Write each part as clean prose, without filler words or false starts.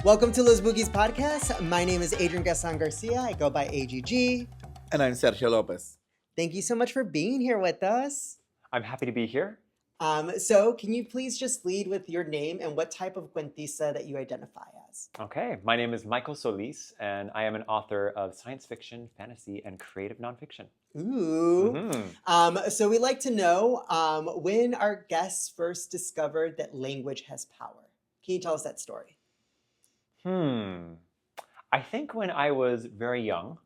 Welcome to Los Bookis podcast. My name is Adrian Gaston Garcia. I go by AGG. And I'm Sergio Lopez. Thank you so much for being here with us. I'm happy to be here. So can you please just lead with your name and what type of cuentista that you identify as? Okay, my name is Michael Solis, and I am an author of science fiction, fantasy, and creative nonfiction. Ooh. So we'd like to know when our guests first discovered that language has power. Can you tell us that story? I think when I was very young,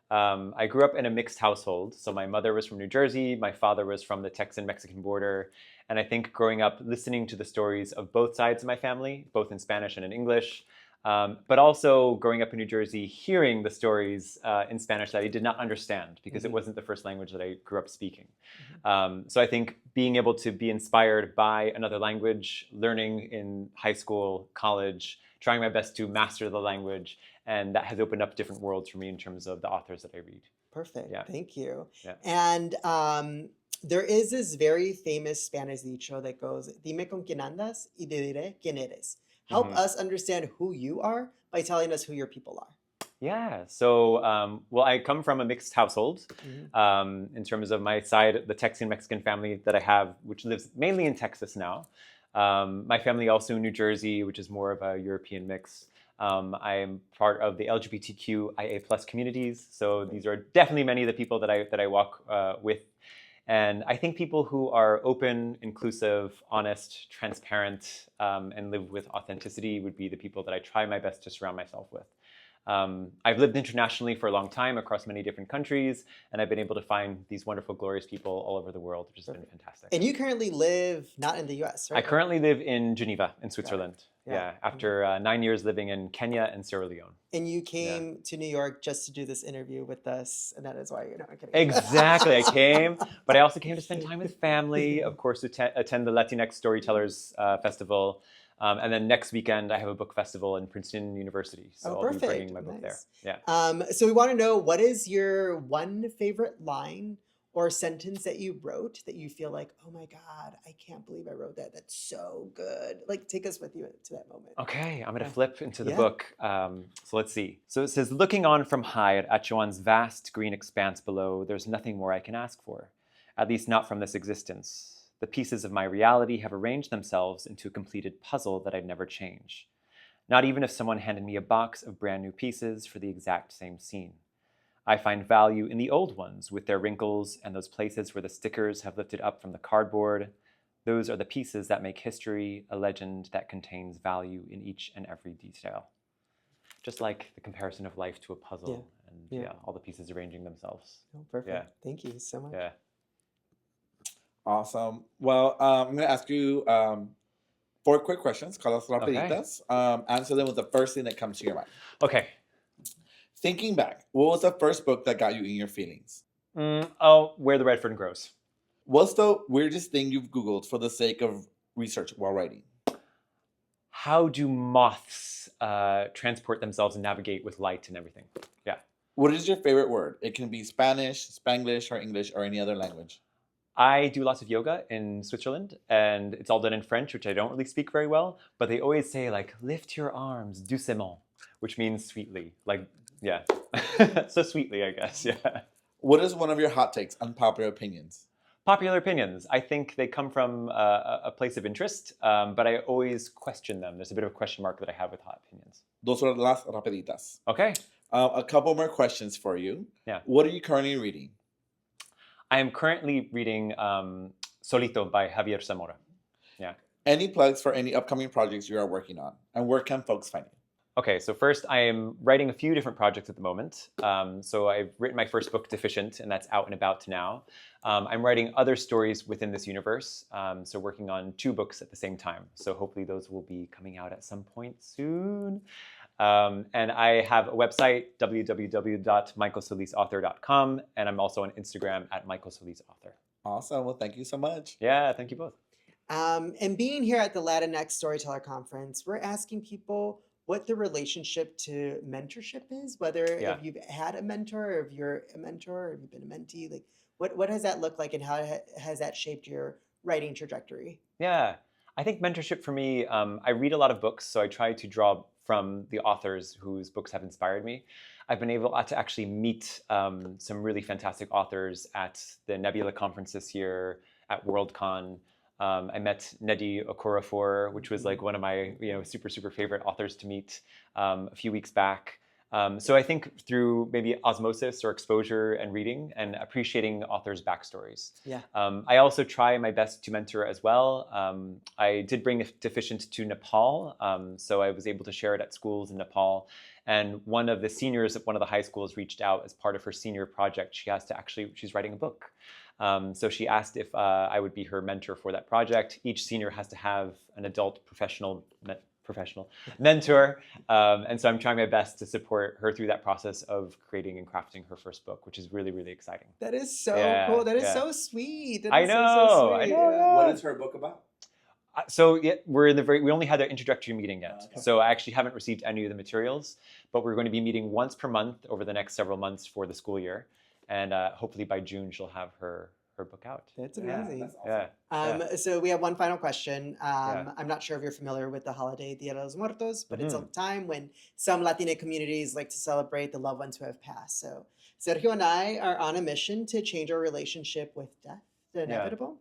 I grew up in a mixed household. So my mother was from New Jersey, my father was from the Texan-Mexican border. And I think growing up, listening to the stories of both sides of my family, both in Spanish and in English, but also growing up in New Jersey, hearing the stories in Spanish that I did not understand because it wasn't the first language that I grew up speaking. So I think being able to be inspired by another language, learning in high school, college, trying my best to master the language, and that has opened up different worlds for me in terms of the authors that I read. Perfect. Yeah. Thank you. Yeah. And there is this very famous Spanish dicho that goes, Dime con quién andas y te diré quién eres. Help us understand who you are by telling us who your people are. Yeah. So, well, I come from a mixed household. In terms of my side, the Texan-Mexican family that I have, which lives mainly in Texas now. My family also in New Jersey, which is more of a European mix. I am part of the LGBTQIA+ communities. So these are definitely many of the people that I walk with. And I think people who are open, inclusive, honest, transparent, and live with authenticity would be the people that I try my best to surround myself with. I've lived internationally for a long time across many different countries, and I've been able to find these wonderful, glorious people all over the world, which has been fantastic. And you currently live not in the US, right? I currently live in Geneva, in Switzerland. Yeah, after 9 years living in Kenya and Sierra Leone. And you came to New York just to do this interview with us, and that is why you're not kidding. Exactly, I came, but I also came to spend time with family, of course, to attend the Latinx Storytellers Festival. And then next weekend, I have a book festival in Princeton University. So I'll be bringing my book there. Yeah. So we want to know, what is your one favorite line or sentence that you wrote that you feel like, oh my God, I can't believe I wrote that. That's so good. Like, take us with you to that moment. Okay, I'm going to flip into the book. So let's see. So it says, looking on from high at Achuan's vast green expanse below, there's nothing more I can ask for, at least not from this existence. The pieces of my reality have arranged themselves into a completed puzzle that I'd never change. Not even if someone handed me a box of brand new pieces for the exact same scene. I find value in the old ones with their wrinkles and those places where the stickers have lifted up from the cardboard. Those are the pieces that make history a legend that contains value in each and every detail. Just like the comparison of life to a puzzle and all the pieces arranging themselves. Oh, perfect. Thank you so much. Yeah. Awesome. Well, I'm going to ask you 4 quick questions, call us rapiditas. Answer them with the first thing that comes to your mind. Okay. Thinking back, what was the first book that got you in your feelings? Where the Red Fern Grows. What's the weirdest thing you've Googled for the sake of research while writing? How do moths transport themselves and navigate with light and everything? Yeah. What is your favorite word? It can be Spanish, Spanglish, or English, or any other language. I do lots of yoga in Switzerland, and it's all done in French, which I don't really speak very well, but they always say, like, lift your arms doucement, which means sweetly. Like, yeah. So sweetly, I guess, yeah. What is one of your hot takes, unpopular opinions? Popular opinions. I think they come from a place of interest, but I always question them. There's a bit of a question mark that I have with hot opinions. Those are las rapiditas. Okay. A couple more questions for you. Yeah. What are you currently reading? I am currently reading Solito by Javier Zamora. Yeah. Any plugs for any upcoming projects you are working on? And where can folks find you? Okay, so first I am writing a few different projects at the moment. So I've written my first book, Deficient, and that's out and about now. I'm writing other stories within this universe, so working on 2 books at the same time. So hopefully those will be coming out at some point soon. And I have a website, www.michaelsolisauthor.com, and I'm also on Instagram at michaelsolisauthor. Awesome. Well, thank you so much. Yeah, thank you both. And being here at the Latinx Storyteller Conference, we're asking people what the relationship to mentorship is, whether if you've had a mentor, or if you're a mentor, or if you've been a mentee, like what does that look like, and how has that shaped your writing trajectory? Yeah, I think mentorship for me, I read a lot of books, so I try to draw from the authors whose books have inspired me. I've been able to actually meet some really fantastic authors at the Nebula conference this year, at WorldCon. I met Nnedi Okorafor, which was like one of my super, super favorite authors to meet a few weeks back. So I think through maybe osmosis or exposure and reading and appreciating authors' backstories. Yeah. I also try my best to mentor as well. I did bring Deficient to Nepal, so I was able to share it at schools in Nepal. And one of the seniors at one of the high schools reached out as part of her senior project. She's writing a book. So she asked if I would be her mentor for that project. Each senior has to have an adult professional mentor. And so I'm trying my best to support her through that process of creating and crafting her first book, which is really, really exciting. That is so cool. That is so sweet. I know. Yeah. What is her book about? So we only had the introductory meeting yet. Okay. So I actually haven't received any of the materials, but we're going to be meeting once per month over the next several months for the school year. And hopefully by June, she'll have her book out. That's amazing. Yeah, that's awesome. So we have one final question. I'm not sure if you're familiar with the holiday Dia de los Muertos, but it's a time when some Latina communities like to celebrate the loved ones who have passed. So Sergio and I are on a mission to change our relationship with death, the inevitable.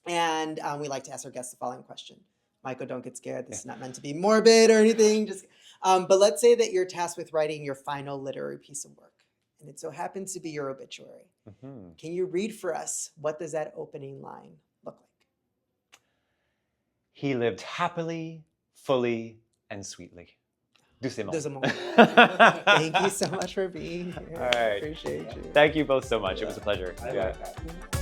And we like to ask our guests the following question. Michael, don't get scared. This is not meant to be morbid or anything. But let's say that you're tasked with writing your final literary piece of work, and it so happens to be your obituary. Can you read for us, what does that opening line look like? He lived happily, fully, and sweetly. Doucement. Thank you so much for being here. All right. Appreciate you. Thank you both so much. It was a pleasure. I like that.